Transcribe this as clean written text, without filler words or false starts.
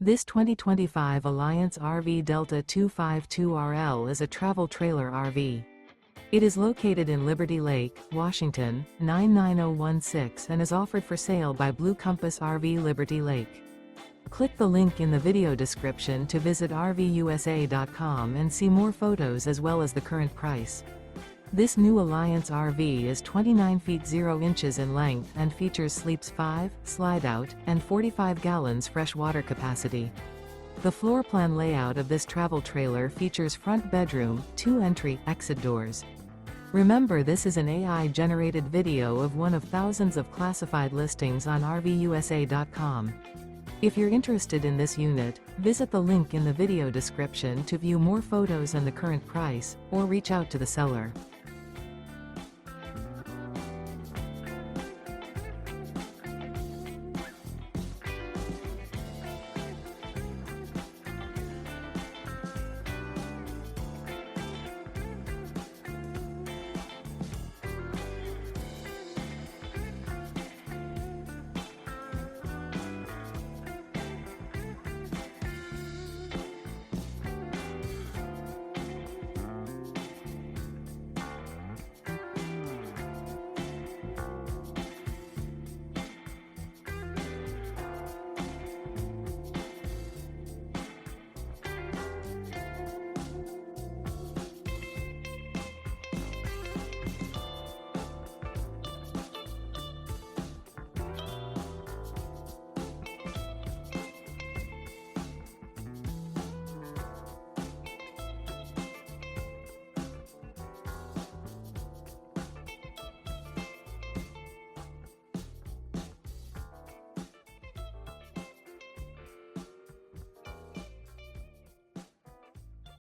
This 2025 Alliance RV Delta 252RL is a travel trailer RV. It is located in Liberty Lake, Washington, 99016 and is offered for sale by Blue Compass RV Liberty Lake. Click the link in the video description to visit RVUSA.com and see more photos as well as the current price. This new Alliance RV is 29 feet 0 inches in length and features sleeps 5, slide-out, and 45 gallons fresh water capacity. The floor plan layout of this travel trailer features front bedroom, 2 entry/exit doors. Remember, this is an AI-generated video of one of thousands of classified listings on RVUSA.com. If you're interested in this unit, visit the link in the video description to view more photos and the current price, or reach out to the seller.